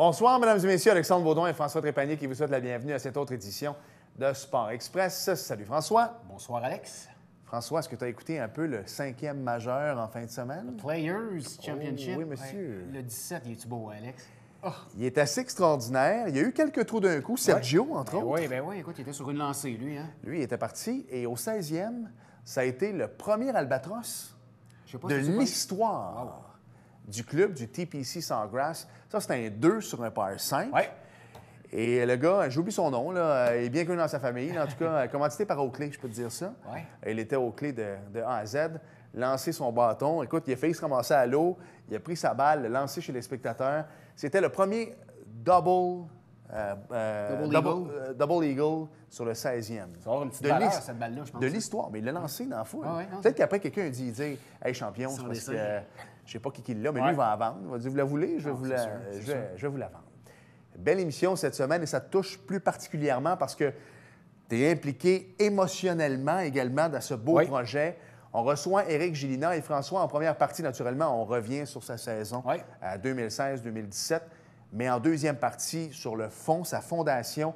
Bonsoir, mesdames et messieurs. Alexandre Baudouin et François Trépanier qui vous souhaitent la bienvenue à cette autre édition de Sport Express. Salut François. Bonsoir Alex. François, est-ce que tu as écouté un peu le 5e majeur en fin de semaine? Players Championship. Oh, oui, monsieur. Ouais, le 17, il est-tu beau, Alex? Oh. Il est assez extraordinaire. Il y a eu quelques trous d'un coup. Sergio, entre autres. Oui, écoute, il était sur une lancée, lui. Hein? Lui, il était parti. Et au 16e, ça a été le premier albatros de l'histoire du club, du TPC Sawgrass. Ça, c'était un 2 sur un par 5. Oui. Et le gars, j'oublie son nom, là, il est bien connu dans sa famille. Là, en tout cas, commandité par Oakley, je peux te dire ça. Oui. Il était Oakley de A à Z. Lancé son bâton. Écoute, il a failli se ramasser à l'eau. Il a pris sa balle, l'a lancé chez les spectateurs. C'était le premier double eagle sur le 16e. Ça va avoir une petite valeur, cette balle-là, je pense. De l'histoire, mais il l'a lancé dans la foule. Ah ouais, peut-être qu'après, quelqu'un a dit « Hey, champion, c'est parce que je ne sais pas qui l'a, mais lui, il va la vendre. » Il va dire « Vous la voulez? Je vais vous la vendre. » Belle émission cette semaine et ça te touche plus particulièrement parce que tu es impliqué émotionnellement également dans ce beau projet. On reçoit Éric Gélina et François en première partie, naturellement. On revient sur sa saison à 2016-2017. Mais en deuxième partie, sur le fond, sa fondation,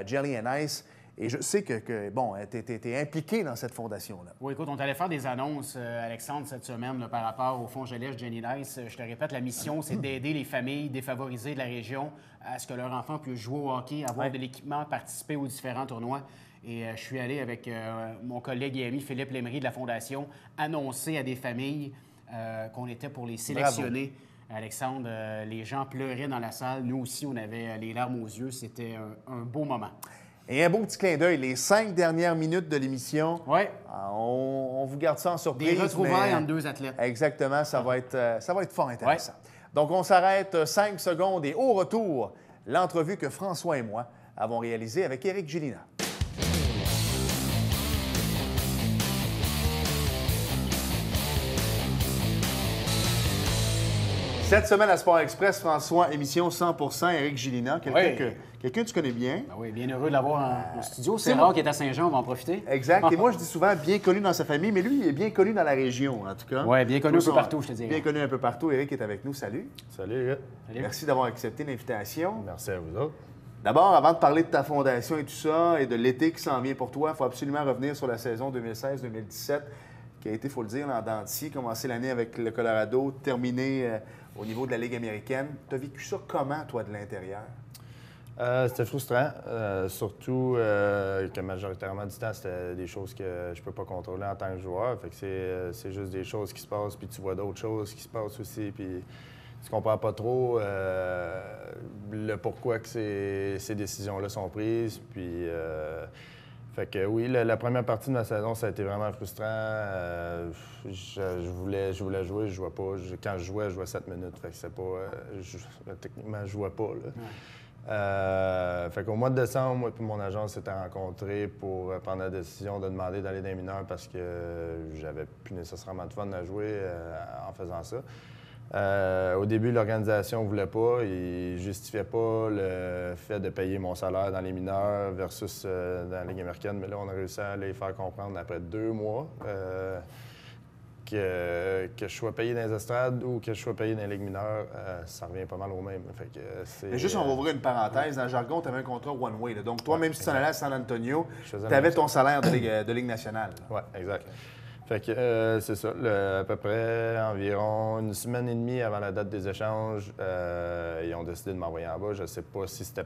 Jelly and Ice. Et je sais que tu es impliqué dans cette fondation-là. Oui, écoute, on allait faire des annonces, Alexandre, cette semaine là, par rapport au Fonds Jeunesse Jelly and Ice. Je te répète, la mission, c'est d'aider les familles défavorisées de la région à ce que leur enfant puisse jouer au hockey, avoir de l'équipement, participer aux différents tournois. Et je suis allé avec mon collègue et ami Philippe Lémery de la Fondation annoncer à des familles qu'on était pour les sélectionner. Bravo. Alexandre, les gens pleuraient dans la salle. Nous aussi, on avait les larmes aux yeux. C'était un beau moment. Et un beau petit clin d'œil, les 5 dernières minutes de l'émission, on vous garde ça en surprise. Des retrouvailles entre deux athlètes. Exactement, ça va être fort intéressant. Donc, on s'arrête 5 secondes et au retour, l'entrevue que François et moi avons réalisée avec Éric Gélina. Cette semaine à Sport Express, François, émission 100% Éric Gélina, quelqu'un que tu connais bien. Ben oui, bien heureux de l'avoir au studio. C'est rare qu'il est à Saint-Jean, on va en profiter. Exact. Et moi, je dis souvent bien connu dans sa famille, mais lui, il est bien connu dans la région, en tout cas. Oui, bien connu un peu partout, je te dirais. Bien connu un peu partout. Éric est avec nous. Salut. Salut, Éric. Merci d'avoir accepté l'invitation. Merci à vous autres. D'abord, avant de parler de ta fondation et tout ça, et de l'été qui s'en vient pour toi, il faut absolument revenir sur la saison 2016-2017, qui a été, il faut le dire, en dents de scie, commencé l'année avec le Colorado, terminé au niveau de la Ligue américaine. Tu as vécu ça comment, toi, de l'intérieur? C'était frustrant, surtout que majoritairement du temps, c'était des choses que je peux pas contrôler en tant que joueur. Fait que c'est juste des choses qui se passent, puis tu vois d'autres choses qui se passent aussi, puis tu comprends pas trop le pourquoi que ces décisions-là sont prises. Puis, fait que oui, la première partie de ma saison, ça a été vraiment frustrant. Je voulais jouer, je jouais pas. Quand je jouais 7 minutes. Fait que c'est pas... techniquement, je jouais pas, là. Fait qu'au mois de décembre, moi et mon agent s'étaient rencontrés pour prendre la décision de demander d'aller dans les mineurs parce que j'avais plus nécessairement de fun à jouer en faisant ça. Au début, l'organisation ne voulait pas. Ils ne justifiaient pas le fait de payer mon salaire dans les mineurs versus dans la Ligue américaine. Mais là, on a réussi à les faire comprendre après 2 mois que je sois payé dans les estrades ou que je sois payé dans les Ligues mineures, ça revient pas mal au même. Fait que mais juste, on va ouvrir une parenthèse. Dans le jargon, tu avais un contrat one-way. Donc, toi, même si tu en allais à San Antonio, tu avais ton salaire de Ligue nationale. Oui, exact. Fait que c'est ça. À peu près environ 1 semaine et demie avant la date des échanges, ils ont décidé de m'envoyer en bas. Je ne sais pas si c'était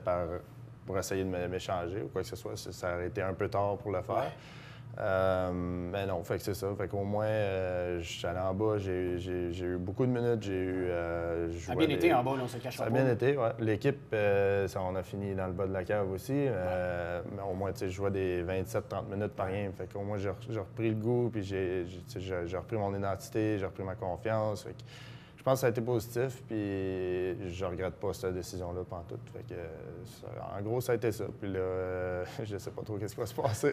pour essayer de m'échanger ou quoi que ce soit. Ça aurait été un peu tard pour le faire. Mais non, fait que c'est ça. Fait qu'au moins, je suis allé en bas, j'ai eu beaucoup de minutes, ça a bien été en bas, là, on se cache pas. Ça a bien été, oui. L'équipe, on a fini dans le bas de la cave aussi. Mais au moins, je jouais des 27-30 minutes par game. Fait qu'au moins, j'ai repris le goût, puis j'ai repris mon identité, j'ai repris ma confiance. Fait que je pense que ça a été positif, puis je regrette pas cette décision-là pantoute. Fait que, en gros, ça a été ça. Puis là, je sais pas trop qu'est-ce qui va se passer.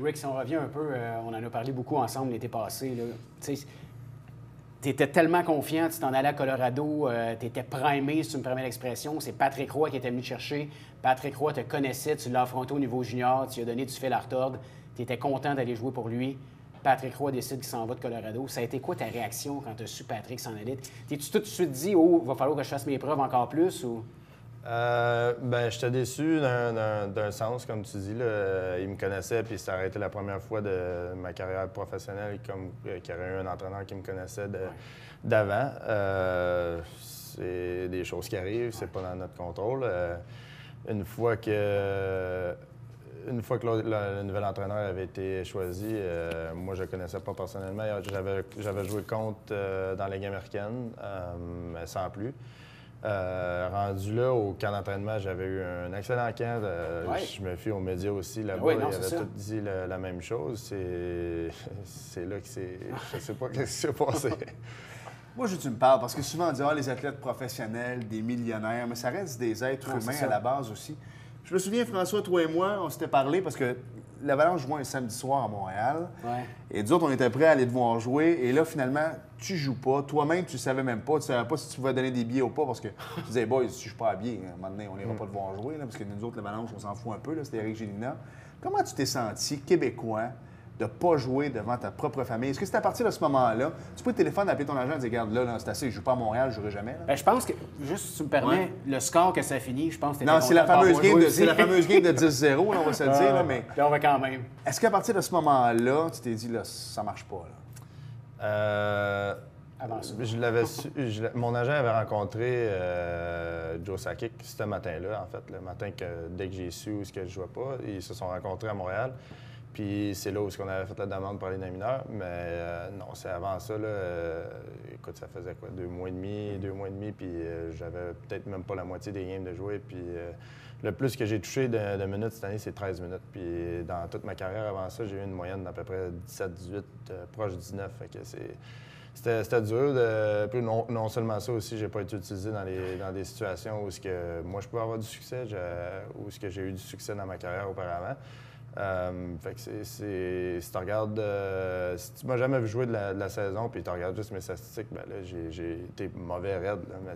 Rick, si on revient un peu, on en a parlé beaucoup ensemble l'été passé. Tu étais tellement confiant, tu t'en allais à Colorado, tu étais primé, si tu me permets l'expression. C'est Patrick Roy qui était venu te chercher. Patrick Roy te connaissait, tu l'as affronté au niveau junior, tu lui as donné du fil à retordre. Tu étais content d'aller jouer pour lui. Patrick Roy décide qu'il s'en va de Colorado. Ça a été quoi ta réaction quand tu as su Patrick s'en allait? T'es-tu tout de suite dit « Oh, il va falloir que je fasse mes preuves encore plus » ou... J'étais déçu d'un sens, comme tu dis. Là. Il me connaissait, puis ça aurait été la première fois de ma carrière professionnelle qu'il y aurait eu un entraîneur qui me connaissait d'avant. C'est des choses qui arrivent, c'est pas dans notre contrôle. Une fois que le nouvel entraîneur avait été choisi, moi, je ne le connaissais pas personnellement. J'avais joué contre dans la Ligue américaine, mais sans plus. Rendu là, au camp d'entraînement, j'avais eu un excellent camp. Je me fie aux médias aussi là-bas. Ils avaient tout dit la même chose. C'est là que c'est... Je ne sais pas ce qui s'est passé. Moi, je veux que tu me parles, parce que souvent on dit les athlètes professionnels, des millionnaires, mais ça reste des êtres humains à la base aussi. Je me souviens, François, toi et moi, on s'était parlé parce que l'Avalanche jouait un samedi soir à Montréal. Ouais. Et nous autres, on était prêts à aller te voir jouer. Et là, finalement, tu joues pas. Toi-même, tu savais même pas. Tu savais pas si tu pouvais donner des billets ou pas parce que tu disais, boys, si je suis pas habillé, à un moment donné, on n'ira pas te voir jouer. Là, parce que nous autres, l'Avalanche, on s'en fout un peu. C'était Éric Gélina. Comment tu t'es senti, Québécois, de ne pas jouer devant ta propre famille? Est-ce que c'est à partir de ce moment-là, tu peux téléphoner, appeler ton agent et dire, regarde, là, c'est assez, je ne joue pas à Montréal, je ne jouerai jamais? Là. Bien, je pense que, juste si tu me permets, le score que ça finit, je pense que non, c'est la fameuse game de 10-0, on va se le dire. Là, mais là, on va quand même. Est-ce qu'à partir de ce moment-là, tu t'es dit, là, ça marche pas? Là? Avant ça. Mon agent avait rencontré Joe Sakic ce matin-là, en fait, le matin dès que j'ai su où je ne jouais pas. Ils se sont rencontrés à Montréal. Puis c'est là où on avait fait la demande pour aller dans les mineurs. Mais non, c'est avant ça. Là, écoute, ça faisait quoi? 2 mois et demi. Puis j'avais peut-être même pas la moitié des games de jouer. Puis le plus que j'ai touché de minutes cette année, c'est 13 minutes. Puis dans toute ma carrière avant ça, j'ai eu une moyenne d'à peu près 17-18, proche 19. Fait que c'était dur. Puis non seulement ça aussi, j'ai pas été utilisé dans des situations où moi je pouvais avoir du succès, où j'ai eu du succès dans ma carrière auparavant. Fait que si tu regardes, si tu m'as jamais vu jouer de la saison puis tu regardes juste mes statistiques, ben là, j'ai été mauvais raide, là, mais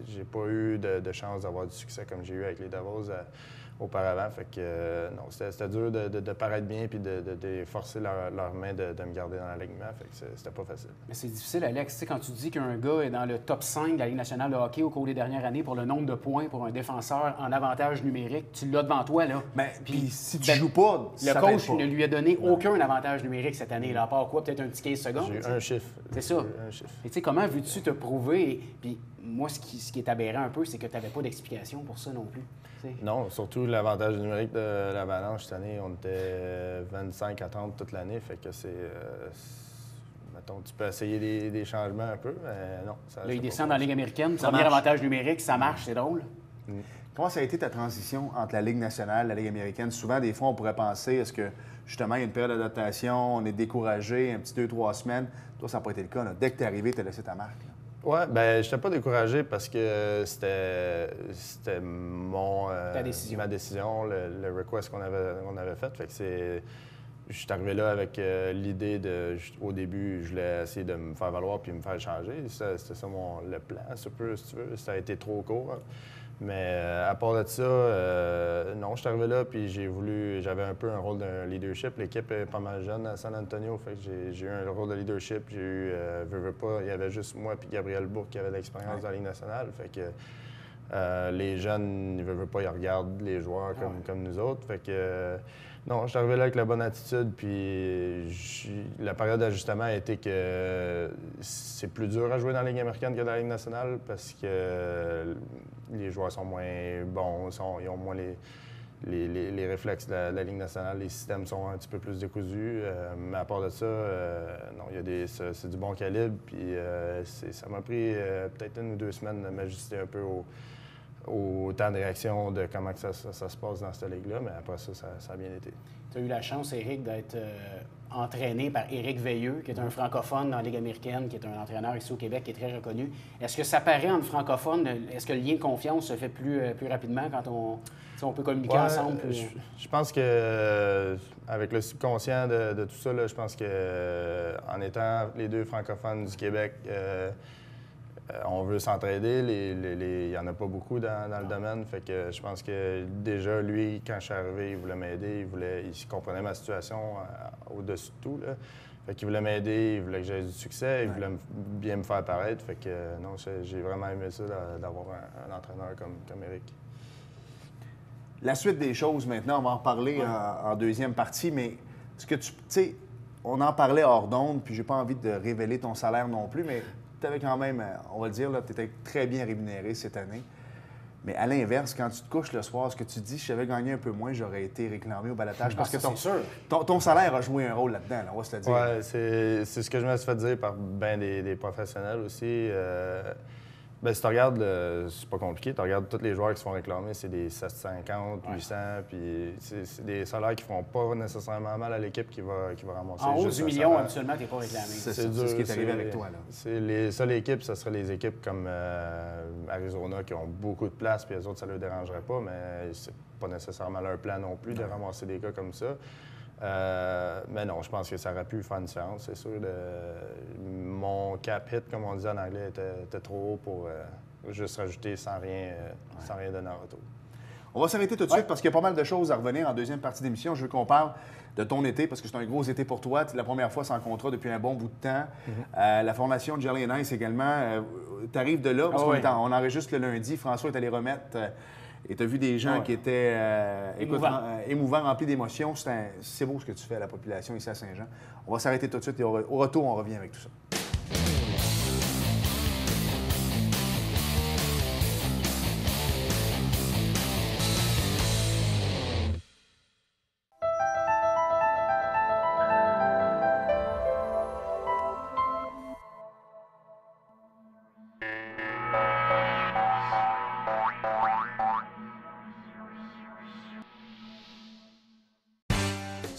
j'ai pas eu de chance d'avoir du succès comme j'ai eu avec les Devils auparavant. Fait que non, c'était dur de paraître bien puis de forcer leur main de me garder dans l'alignement. Fait que c'était pas facile. Mais c'est difficile, Alex. Tu sais, quand tu dis qu'un gars est dans le top 5 de la Ligue nationale de hockey au cours des dernières années pour le nombre de points pour un défenseur en avantage numérique, tu l'as devant toi, là. Mais puis si tu joues pas, le coach ne lui a donné aucun avantage numérique cette année, là, à part quoi, peut-être un petit 15 secondes. J'ai eu un chiffre. C'est ça. Et tu sais, comment veux-tu te prouver? Puis moi, ce qui est aberrant un peu, c'est que tu n'avais pas d'explication pour ça non plus. T'sais. Non, surtout l'avantage numérique de l'Avalanche cette année, on était 25 à 30 toute l'année, fait que mettons, tu peux essayer des changements un peu, mais non. Là, il descend dans la Ligue américaine, premier avantage numérique, ça marche, c'est drôle. Comment ça a été ta transition entre la Ligue nationale et la Ligue américaine? Souvent, des fois, on pourrait penser, est-ce que, justement, il y a une période d'adaptation, on est découragé, un petit 2-3 semaines. Toi, ça n'a pas été le cas. Là. Dès que tu es arrivé, tu as laissé ta marque. Là. Oui, bien, je n'étais pas découragé parce que c'était ma décision, le request qu'on avait fait. Fait que je suis arrivé là avec l'idée au début, je voulais essayer de me faire valoir puis me faire changer. C'était ça le plan, si tu veux. Ça a été trop court. Hein. Mais à part de ça, non, je suis arrivé là puis j'avais un peu un rôle de leadership. L'équipe est pas mal jeune à San Antonio, fait que j'ai eu un rôle de leadership. J'ai eu, veux pas, il y avait juste moi puis Gabriel Bourque qui avait de l'expérience dans la Ligue nationale. Fait que les jeunes, ils veulent pas, ils regardent les joueurs comme nous autres. Fait que non, je suis arrivé là avec la bonne attitude, puis la période d'ajustement a été que c'est plus dur à jouer dans la Ligue américaine que dans la Ligue nationale parce que les joueurs sont moins bons, ils ont moins les réflexes de la Ligue nationale, les systèmes sont un petit peu plus décousus. Mais à part de ça, non, c'est du bon calibre, puis ça m'a pris peut-être 1 ou 2 semaines de m'ajuster un peu au temps de réaction de comment que ça se passe dans cette ligue-là, mais après ça a bien été. Tu as eu la chance, Éric, d'être entraîné par Éric Veilleux, qui est un francophone dans la Ligue américaine, qui est un entraîneur ici au Québec, qui est très reconnu. Est-ce que ça paraît entre francophones? Est-ce que le lien de confiance se fait plus rapidement quand on peut communiquer ensemble? Je pense que avec le subconscient de tout ça, là, je pense que en étant les 2 francophones du Québec, on veut s'entraider. Il n'y en a pas beaucoup dans le domaine. Fait que je pense que déjà, lui, quand je suis arrivé, il voulait m'aider. Il comprenait ma situation au-dessus de tout. Là. Fait qu'il voulait m'aider, il voulait que j'aie du succès, il voulait bien me faire paraître. Fait que non, j'ai vraiment aimé ça d'avoir un entraîneur comme Éric. La suite des choses maintenant, on va en reparler en deuxième partie, mais ce que tu sais, on en parlait hors d'onde, puis j'ai pas envie de révéler ton salaire non plus, mais tu avais quand même, on va le dire, tu étais très bien rémunéré cette année. Mais à l'inverse, quand tu te couches le soir, ce que tu dis, si j'avais gagné un peu moins, j'aurais été réclamé au balotage. Parce que ton salaire a joué un rôle là-dedans, là, on va se le dire. Oui, c'est ce que je me suis fait dire par bien des professionnels aussi. Bien, si tu regardes, c'est pas compliqué, tu regardes tous les joueurs qui se font réclamer, c'est des 750, 800, puis c'est des salaires qui font pas nécessairement mal à l'équipe qui va ramasser. En haut du million, habituellement, tu n'es pas réclamé. C'est ce qui est arrivé avec toi. Les seules équipes, ce seraient les équipes comme Arizona qui ont beaucoup de place, puis les autres, ça ne leur dérangerait pas, mais c'est pas nécessairement leur plan non plus de ramasser des gars comme ça. Mais non, je pense que ça aurait pu faire une différence, c'est sûr. Mon cap hit, comme on dit en anglais, était trop haut pour juste rajouter sans rien donner en retour. On va s'arrêter tout de suite parce qu'il y a pas mal de choses à revenir en deuxième partie d'émission. Je veux qu'on parle de ton été parce que c'est un gros été pour toi. C'est la première fois sans contrat depuis un bon bout de temps. La formation de Jelly Nice également. Tu arrives de là parce qu'on enregistre le lundi. François est allé remettre... Et tu as vu des gens qui étaient émouvants, remplis d'émotions. C'est beau ce que tu fais à la population ici à Saint-Jean. On va s'arrêter tout de suite et au retour, on revient avec tout ça.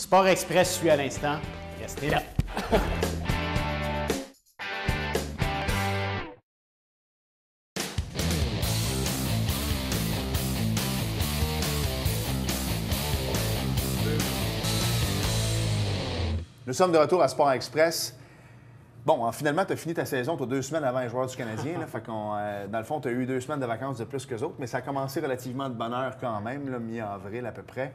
Sport Express suit à l'instant. Restez là. Nous sommes de retour à Sport Express. Bon, finalement, tu as fini ta saison, tu as 2 semaines avant les joueurs du Canadien. Là, fait dans le fond, tu as eu 2 semaines de vacances de plus qu'eux autres, mais ça a commencé relativement de bonne heure quand même, là, mi-avril à peu près.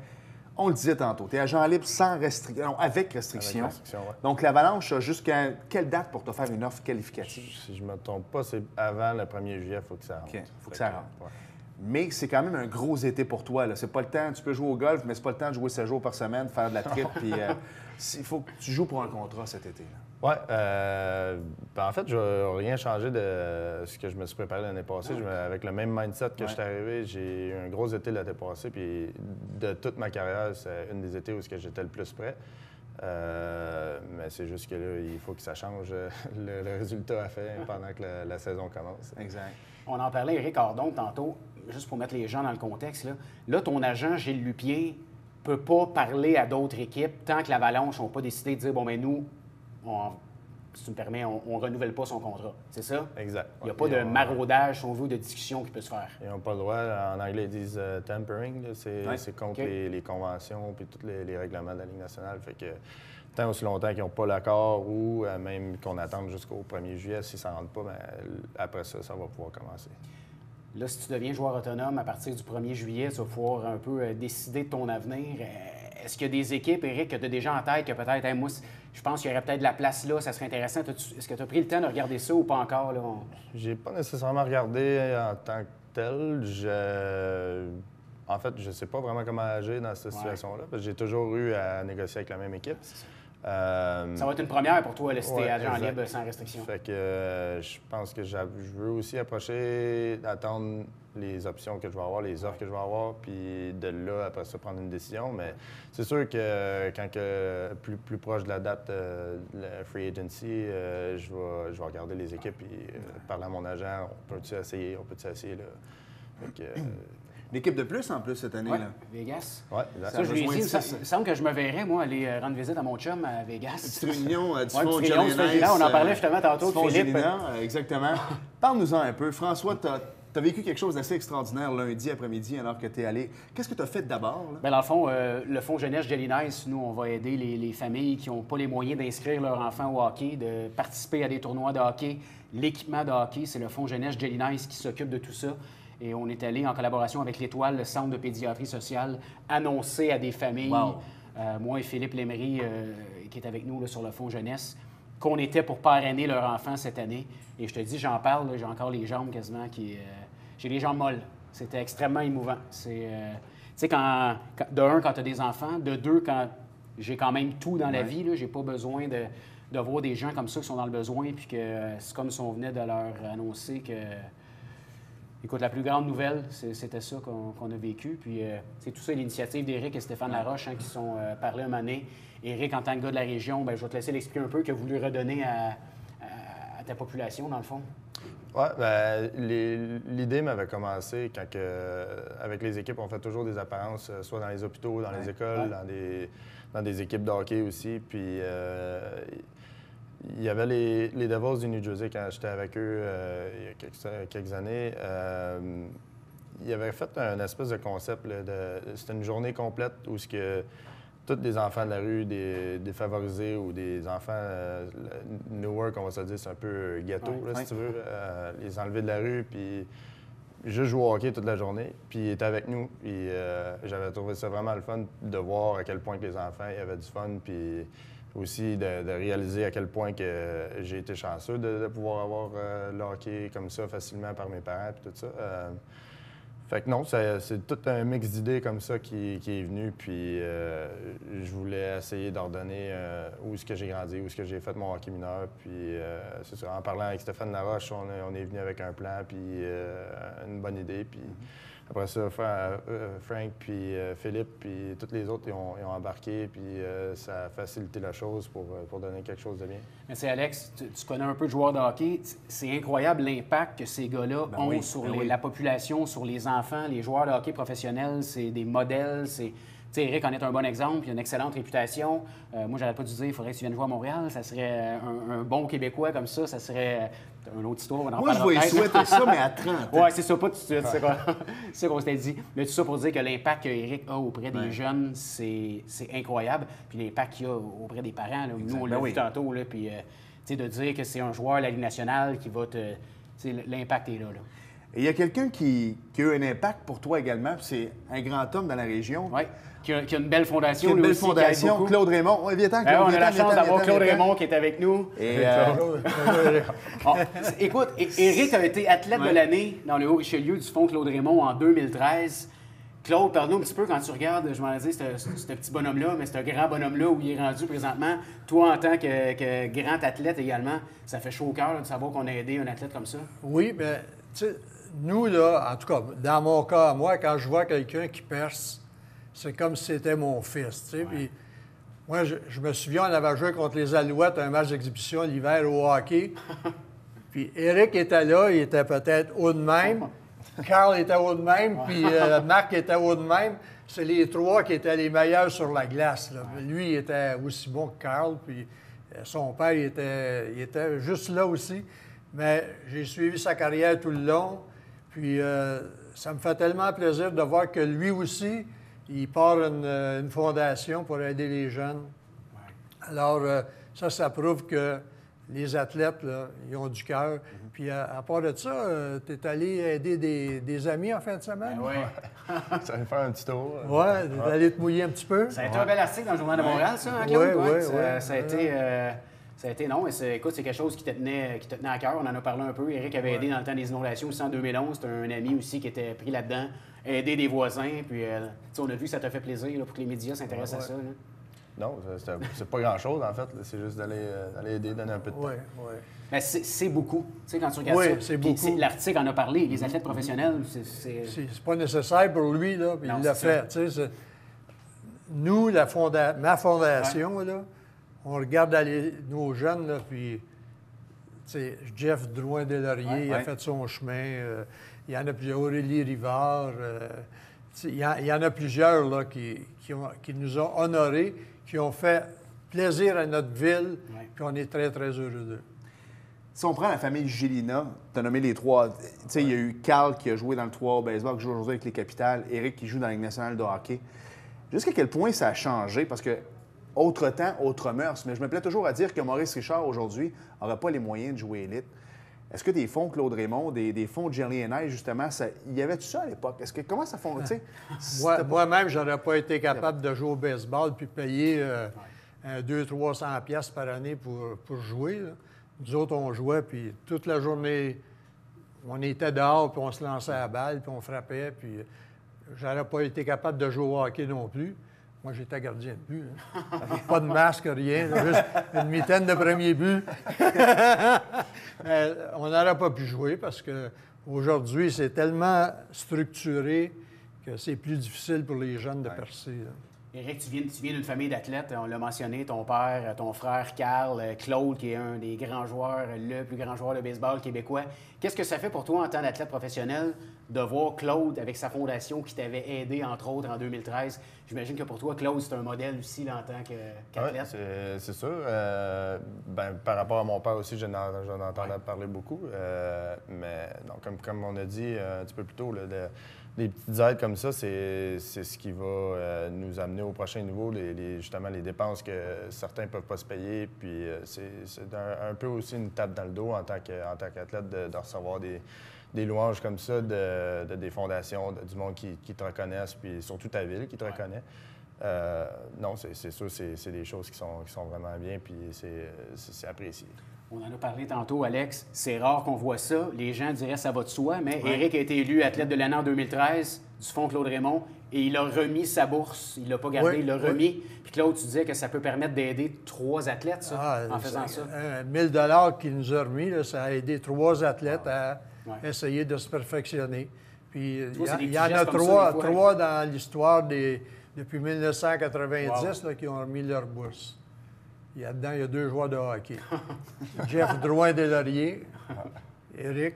On le disait tantôt, tu es agent libre sans restriction, non, avec restriction. Donc, l'Avalanche a jusqu'à quelle date pour te faire une offre qualificative? Si je ne me trompe pas, c'est avant le 1er juillet, il faut que ça rentre. OK, il faut que ça rentre. Ouais. Mais c'est quand même un gros été pour toi. C'est pas le temps, tu peux jouer au golf, mais c'est pas le temps de jouer 7 jours par semaine, de faire de la trip. Puis il faut que tu joues pour un contrat cet été. Oui. En fait, je n'ai rien changé de ce que je me suis préparé l'année passée. Avec le même mindset que je suis arrivé, j'ai eu un gros été l'été passé. Puis de toute ma carrière, c'est une des étés où j'étais le plus prêt. Mais c'est juste que là, il faut que ça change le résultat à faire pendant que la saison commence. Exact. On en parlait, Éric Ardon, tantôt, juste pour mettre les gens dans le contexte. Là ton agent, Gilles Lupien, ne peut pas parler à d'autres équipes tant que l'Avalanche n'a pas décidé de dire, bon, mais nous, si tu me permets, on ne renouvelle pas son contrat. C'est ça? Exact. Il n'y a pas de maraudage, si on veut, de discussion qui peut se faire. Ils n'ont pas le droit. En anglais, ils disent tampering. C'est contre les conventions et tous les règlements de la Ligue nationale. Fait que tant aussi longtemps qu'ils n'ont pas l'accord ou même qu'on attende jusqu'au 1er juillet, si ça ne rentre pas, après ça, ça va pouvoir commencer. Là, si tu deviens joueur autonome à partir du 1er juillet, tu vas pouvoir un peu décider de ton avenir. Est-ce qu'il y a des équipes, Éric, que tu as déjà en tête, que peut-être, moi, je pense qu'il y aurait peut-être de la place là, ça serait intéressant. Est-ce que tu as pris le temps de regarder ça ou pas encore? Là? J'ai pas nécessairement regardé en tant que tel. En fait, je ne sais pas vraiment comment agir dans cette situation-là, parce que j'ai toujours eu à négocier avec la même équipe. Ça va être une première pour toi, si t'es agent libre sans restriction. Fait que je pense que je veux aussi attendre les options que je vais avoir, les offres que je vais avoir, puis de là, après ça, prendre une décision. Mais c'est sûr que quand plus proche de la date de la free agency, je vais regarder les équipes et parler à mon agent. On peut-tu essayer? Là? Fait que, l'équipe de plus, en plus, cette année. Là. Vegas. Oui, ça, je lui ai dit, il me semble que je me verrais, moi, aller rendre visite à mon chum à Vegas. Une petite réunion du fond on en parlait justement tantôt de Philippe. Exactement. Parle-nous-en un peu. François, tu as vécu quelque chose d'assez extraordinaire lundi après-midi alors que tu es allé. Qu'est-ce que tu as fait d'abord? Bien, dans le fond, le Fonds jeunesse Jelly Nice, nous, on va aider les familles qui n'ont pas les moyens d'inscrire leurs enfants au hockey, de participer à des tournois de hockey. L'équipement de hockey, c'est le Fonds jeunesse Jelly Nice qui s'occupe de tout ça. Et on est allé, en collaboration avec l'Étoile, le Centre de pédiatrie sociale, annoncer à des familles moi et Philippe Lémery, qui est avec nous là, sur le Fonds jeunesse, qu'on était pour parrainer leur enfant cette année. Et je te dis, j'en parle, j'ai encore les jambes quasiment qui... j'ai les jambes molles. C'était extrêmement émouvant. C'est, tu sais, de un, quand tu as des enfants, de deux, quand j'ai quand même tout dans la vie, j'ai pas besoin de voir des gens comme ça qui sont dans le besoin, puis que c'est comme si on venait de leur annoncer que... Écoute, la plus grande nouvelle, c'était ça qu'on a vécu. Puis c'est tout ça, l'initiative d'Éric et Stéphane Laroche qui sont parlé un moment donné. Éric, en tant que gars de la région, bien, je vais te laisser l'expliquer un peu, que vous lui redonnez à ta population, dans le fond. Oui, bien, l'idée m'avait commencé quand, avec les équipes, on fait toujours des apparences, soit dans les hôpitaux, dans les écoles, dans des équipes de hockey aussi. Puis il y avait les Devils du New Jersey quand j'étais avec eux il y a quelques années. Ils avaient fait un espèce de concept. C'était une journée complète où tous les enfants de la rue, des défavorisés ou des enfants Newark, on va se dire, c'est un peu ghetto, si tu veux, les enlever de la rue, puis juste jouer au hockey toute la journée. Puis ils étaient avec nous, puis j'avais trouvé ça vraiment le fun de voir à quel point que les enfants avaient du fun, puis aussi de réaliser à quel point que j'ai été chanceux de pouvoir avoir le hockey comme ça facilement par mes parents, puis tout ça. Fait que non, c'est tout un mix d'idées comme ça qui est venu, puis je voulais essayer d'ordonner où est-ce que j'ai grandi, où est-ce que j'ai fait mon hockey mineur, puis c'est ça, en parlant avec Stéphane Laroche, on est venu avec un plan, puis une bonne idée, puis après ça, Frank, puis Philippe, puis tous les autres, ils ont embarqué, puis ça a facilité la chose pour donner quelque chose de bien. Mais c'est Alex, tu connais un peu de joueurs de hockey. C'est incroyable l'impact que ces gars-là ont sur la population, sur les enfants. Les joueurs de hockey professionnels, c'est des modèles. Tu sais, Éric en est un bon exemple, il a une excellente réputation. Moi, j'aurais pas dû dire qu'il faudrait que tu viennes jouer à Montréal. Ça serait un bon Québécois comme ça. Ça serait une autre histoire. Moi, je vais souhaiter ça, mais à 30 ans. Oui, c'est ça, pas tout de suite. C'est ça qu'on s'était dit. Mais tout ça pour dire que l'impact qu'Éric a auprès des jeunes, c'est incroyable. Puis l'impact qu'il a auprès des parents. Là, nous, on l'a vu tantôt. Là, puis, de dire que c'est un joueur de la Ligue nationale qui va te... L'impact est là. Et il y a quelqu'un qui a eu un impact pour toi également, puis c'est un grand homme dans la région. Oui, qui a une belle fondation. Qui a une belle fondation, Claude Raymond. Oui, viens-t'en, Claude. On a la chance d'avoir Claude Raymond qui est avec nous. Et, écoute, Éric a été athlète de l'année dans le Haut-Richelieu du Fonds Claude Raymond en 2013. Claude, parle-nous un petit peu quand tu regardes, je m'en ai dit, ce petit bonhomme-là, mais ce grand bonhomme-là où il est rendu présentement. Toi, en tant que grand athlète également, ça fait chaud au cœur de savoir qu'on a aidé un athlète comme ça. Oui, mais tu sais, nous, là, en tout cas, dans mon cas, moi, quand je vois quelqu'un qui perce, c'est comme si c'était mon fils, tu sais. Puis moi, je me souviens, on avait joué contre les Alouettes un match d'exhibition l'hiver au hockey. Puis Éric était là, il était peut-être haut de même. Carl était haut de même, puis Marc était haut de même. C'est les trois qui étaient les meilleurs sur la glace, là. Lui, il était aussi bon que Carl, puis son père, il était juste là aussi. Mais j'ai suivi sa carrière tout le long. Puis ça me fait tellement plaisir de voir que lui aussi, il part une fondation pour aider les jeunes. Ouais. Alors, ça prouve que les athlètes, là, ils ont du cœur. Puis à part de ça, tu es allé aider des amis en fin de semaine? Oui. Ça allait faire un petit tour. Oui, d'aller te mouiller un petit peu. Ça a été un bel article dans le Journal de Montréal, ça, hein, Claude? Oui, oui. Ça a été, non, mais écoute, c'est quelque chose qui te tenait à cœur. On en a parlé un peu. Éric avait aidé dans le temps des inondations aussi en 2011. C'était un ami aussi qui était pris là-dedans, aider des voisins. Puis, on a vu que ça t'a fait plaisir là, pour que les médias s'intéressent à ça. Là. Non, c'est pas grand-chose, en fait. C'est juste d'aller aider, donner un peu de temps. Oui. Mais c'est beaucoup. Tu sais, quand tu regardes ça. Oui, c'est beaucoup. L'article en a parlé. Les athlètes professionnels, c'est pas nécessaire pour lui, là. Puis il l'a fait. Tu sais, nous, ma fondation, là, on regarde nos jeunes, là, puis Jeff Drouin-Delaurier, il a fait son chemin. Il y en a plusieurs. Aurélie Rivard. Il y en a plusieurs là, qui nous ont honorés, qui ont fait plaisir à notre ville, puis on est très, très heureux d'eux. Si on prend la famille Gélina, tu as nommé les trois. Tu sais, il y a eu Carl qui a joué dans le 3 au baseball, qui joue aujourd'hui avec les Capitales, Éric qui joue dans la Ligue nationale de hockey. Jusqu'à quel point ça a changé? Parce que autre temps, autre mœurs. Mais je me plais toujours à dire que Maurice Richard, aujourd'hui, n'aurait pas les moyens de jouer élite. Est-ce que des fonds Claude Raymond, des fonds Jerry et justement, il y avait tout ça à l'époque? Comment ça fonctionne? Moi-même, je n'aurais pas été capable de jouer au baseball puis payer 200-300 pièces par année pour jouer. Là. Nous autres, on jouait, puis toute la journée, on était dehors, puis on se lançait à la balle, puis on frappait, puis j'aurais pas été capable de jouer au hockey non plus. Moi, j'étais gardien de but. Hein. Pas de masque, rien. Là, juste une mitaine de premier but. On n'aurait pas pu jouer parce qu'aujourd'hui, c'est tellement structuré que c'est plus difficile pour les jeunes de percer. Là. Éric, tu viens d'une famille d'athlètes. On l'a mentionné, ton père, ton frère Carl, Claude, qui est un des grands joueurs, le plus grand joueur de baseball québécois. Qu'est-ce que ça fait pour toi en tant qu'athlète professionnel de voir Claude avec sa fondation qui t'avait aidé, entre autres, en 2013? J'imagine que pour toi, Claude, c'est un modèle aussi là, en tant qu'athlète. Oui, c'est sûr. Par rapport à mon père aussi, j'en entendais parler beaucoup. Mais non, comme on a dit un petit peu plus tôt, des petites aides comme ça, c'est ce qui va nous amener au prochain niveau, justement les dépenses que certains ne peuvent pas se payer. Puis c'est un peu aussi une tape dans le dos en tant qu'athlète de recevoir des louanges comme ça des fondations, du monde qui te reconnaissent, puis surtout ta ville qui te reconnaît. Non, c'est sûr, c'est des choses qui sont vraiment bien, puis c'est apprécié. On en a parlé tantôt, Alex. C'est rare qu'on voit ça. Les gens diraient ça va de soi, mais Éric a été élu athlète de l'année en 2013 du Fonds Claude Raymond et il a remis sa bourse. Il ne l'a pas gardé, il l'a remis. Puis Claude, tu disais que ça peut permettre d'aider 3 athlètes, ça, en faisant ça. 1 000 qu'il nous a remis, là, ça a aidé 3 athlètes à essayer de se perfectionner. Puis il y en a 3 dans l'histoire depuis 1990 là, qui ont remis leur bourse. Il y a 2 joueurs de hockey. Jeff Drouin-Deslauriers, Éric.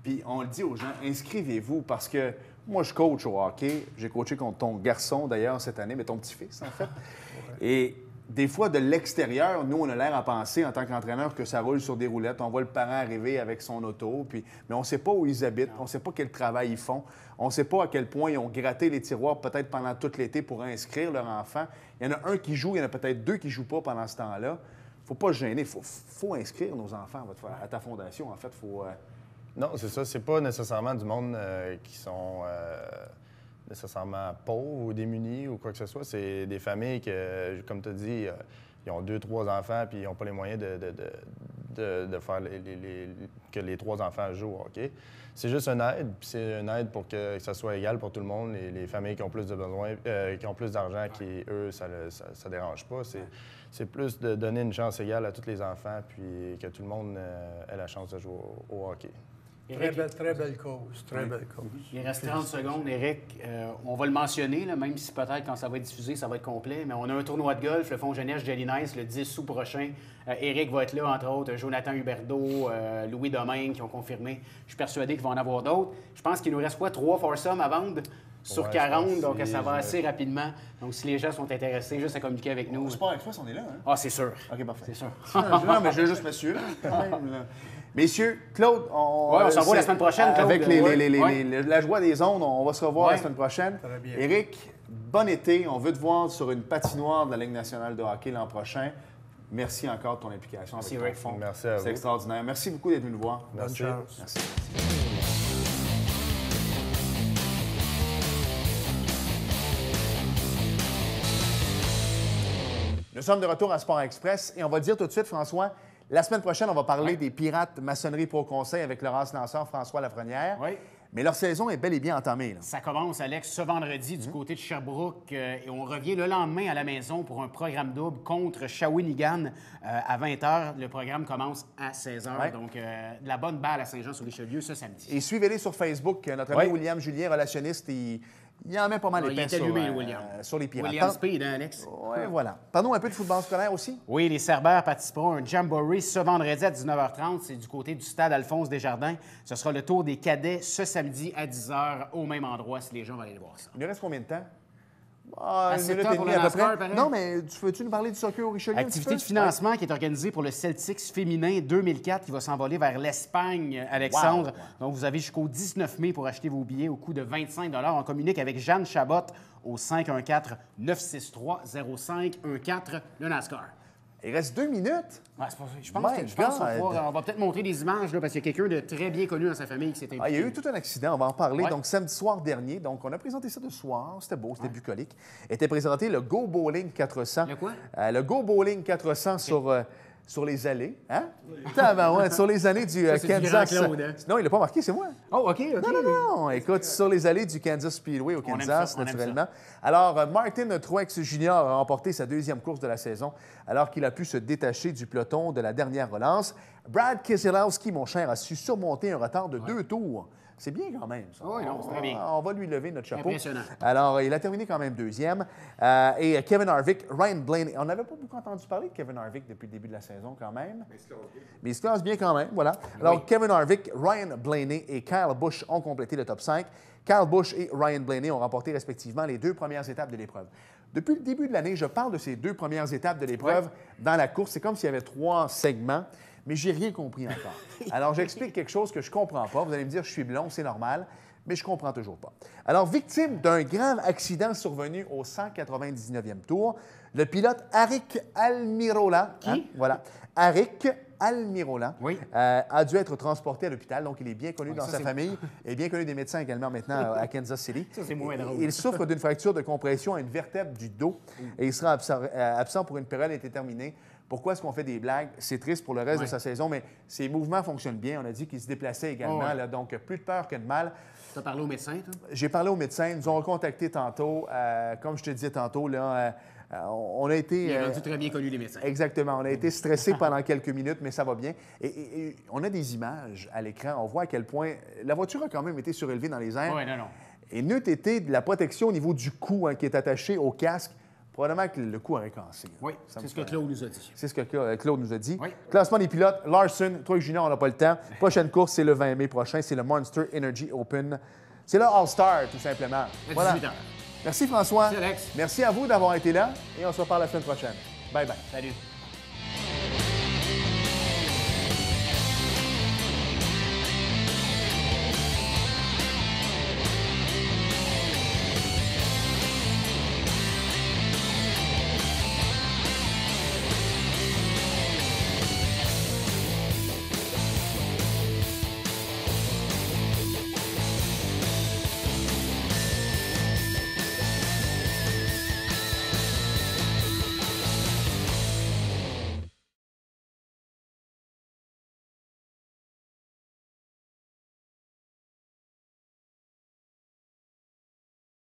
Puis on le dit aux gens, inscrivez-vous parce que moi, je coach au hockey. J'ai coaché contre ton garçon, d'ailleurs, cette année, mais ton petit-fils, en fait. Et des fois, de l'extérieur, nous, on a l'air à penser, en tant qu'entraîneur, que ça roule sur des roulettes. On voit le parent arriver avec son auto, mais on ne sait pas où ils habitent, on ne sait pas quel travail ils font. On ne sait pas à quel point ils ont gratté les tiroirs peut-être pendant tout l'été pour inscrire leur enfant. Il y en a un qui joue, il y en a peut-être 2 qui ne jouent pas pendant ce temps-là. Il ne faut pas se gêner. Il faut inscrire nos enfants à ta fondation. En fait, faut... Non, c'est ça. C'est pas nécessairement du monde qui sont nécessairement pauvres ou démunis ou quoi que ce soit. C'est des familles que, comme tu as dit, ils ont 2-3 enfants puis ils n'ont pas les moyens de faire que les 3 enfants jouent au hockey. C'est juste une aide, puis c'est une aide pour que ça soit égal pour tout le monde. Les familles qui ont plus de besoins, qui ont plus d'argent, qui, eux, ça dérange pas. C'est plus de donner une chance égale à tous les enfants, puis que tout le monde ait la chance de jouer au hockey. Très belle cause, très belle cause. Il reste 30 secondes, Éric. On va le mentionner, là, même si peut-être quand ça va être diffusé, ça va être complet, mais on a un tournoi de golf, le Fonds Jeunesse Jelly Nice, le 10 août prochain. Éric va être là, entre autres, Jonathan Huberdeau, Louis Domingue, qui ont confirmé. Je suis persuadé qu'il va en avoir d'autres. Je pense qu'il nous reste 3 foursomes à vendre sur 40, donc ça va assez rapidement. Donc, si les gens sont intéressés, juste à communiquer avec nous. Sport Express, on est là, hein? Ah, c'est sûr. OK, parfait. C'est sûr. Non, mais je veux juste m'assurer. Messieurs, Claude, on se revoit la semaine prochaine, Claude. Avec la joie des ondes, on va se revoir la semaine prochaine. Très bien. Éric, bon été. On veut te voir sur une patinoire de la Ligue nationale de hockey l'an prochain. Merci encore de ton implication avec ton fonds. Merci à vous. C'est extraordinaire. Merci beaucoup d'être venu nous voir. Merci. Bonne chance. Merci. Nous sommes de retour à Sport Express et on va dire tout de suite, François, la semaine prochaine, on va parler des Pirates Maçonnerie Pro Conseil avec Laurence Lanceur, François Lafrenière. Oui. Mais leur saison est bel et bien entamée. Là. Ça commence, Alex, ce vendredi du côté de Sherbrooke et on revient le lendemain à la maison pour un programme double contre Shawinigan à 20h. Le programme commence à 16h. Ouais. Donc, de la bonne balle à Saint-Jean-sur-Richelieu ce samedi. Et suivez-les sur Facebook. Notre ami William Julien, relationniste, il en met pas mal Il épais est allumé, William. sur les Pirates. William Speed, hein, Alex? Oui, voilà. Parlons un peu de football scolaire aussi. Oui, les Cerbères participeront à un jamboree ce vendredi à 19h30. C'est du côté du stade Alphonse Desjardins. Ce sera le tour des cadets ce samedi à 10h au même endroit si les gens vont aller voir ça. Il nous reste combien de temps? Assez de temps pour le à peu NASCAR, près. pareil. Non, mais veux-tu nous parler du soccer au Richelieu? Activité de financement qui est organisée pour le Celtics féminin 2004 qui va s'envoler vers l'Espagne, Alexandre. Wow. Donc, vous avez jusqu'au 19 mai pour acheter vos billets au coût de 25 $. On communique avec Jeanne Chabot au 514-963-0514, le NASCAR. Il reste 2 minutes. Ouais, je pense qu'on va peut-être montrer des images, là, parce qu'il y a quelqu'un de très bien connu dans sa famille qui s'est impliqué. Il y a eu tout un accident, on va en parler. Donc, samedi soir dernier, donc on a présenté ça de soir. C'était beau, c'était bucolique. Était présenté le Go Bowling 400. Le quoi? Le Go Bowling 400 sur les allées. Hein? Ouais, sur les allées du Kansas. Claude, hein? Non, il l'a pas marqué, c'est moi. Oh, OK. Non. Écoute, sur les allées du Kansas Speedway au Kansas, naturellement. Alors, Martin Truex Jr. a remporté sa 2e course de la saison alors qu'il a pu se détacher du peloton de la dernière relance. Brad Keselowski, mon cher, a su surmonter un retard de 2 tours. C'est bien quand même, ça. Oui, non, c'est très bien. On va lui lever notre chapeau. Impressionnant. Alors, il a terminé quand même 2e. Et Kevin Harvick, Ryan Blaney. On n'avait pas beaucoup entendu parler de Kevin Harvick depuis le début de la saison quand même. Mais il se classe bien quand même, voilà. Alors, Kevin Harvick, Ryan Blaney et Kyle Busch ont complété le top 5. Kyle Busch et Ryan Blaney ont remporté respectivement les 2 premières étapes de l'épreuve. Depuis le début de l'année, je parle de ces 2 premières étapes de l'épreuve dans la course. C'est comme s'il y avait 3 segments. Mais j'ai rien compris encore. Alors, j'explique quelque chose que je comprends pas. Vous allez me dire, je suis blond, c'est normal, mais je comprends toujours pas. Alors, victime d'un grave accident survenu au 199e tour, le pilote Aric Almirola, voilà, Aric Almirola, a dû être transporté à l'hôpital. Donc, il est bien connu dans sa famille et bien connu des médecins également maintenant à Kansas City. Ça, c'est moins drôle. Il souffre d'une fracture de compression à une vertèbre du dos et il sera absent pour une période indéterminée. Pourquoi est-ce qu'on fait des blagues? C'est triste pour le reste de sa saison, mais ses mouvements fonctionnent bien. On a dit qu'il se déplaçait également, là, donc plus de peur que de mal. Tu as parlé au médecin, toi? J'ai parlé au médecin. Ils nous ont recontacté tantôt. Comme je te disais tantôt, là, on a été... Il est rendu très bien connu, les médecins. Exactement. On a été stressés pendant quelques minutes, mais ça va bien. Et on a des images à l'écran. On voit à quel point... La voiture a quand même été surélevée dans les airs. Oui, non. Et n'eût été de la protection au niveau du cou qui est attaché au casque. Probablement que le coup aurait cassé. Oui, c'est ce que Claude nous a dit. C'est ce que Claude nous a dit. Oui. Classement des pilotes, Larson, Truex Jr., on n'a pas le temps. Prochaine course, c'est le 20 mai prochain. C'est le Monster Energy Open. C'est le All-Star, tout simplement. Voilà. 18 heures. Merci, François. Merci, Alex. Merci à vous d'avoir été là et on se reparle la semaine prochaine. Bye-bye. Salut.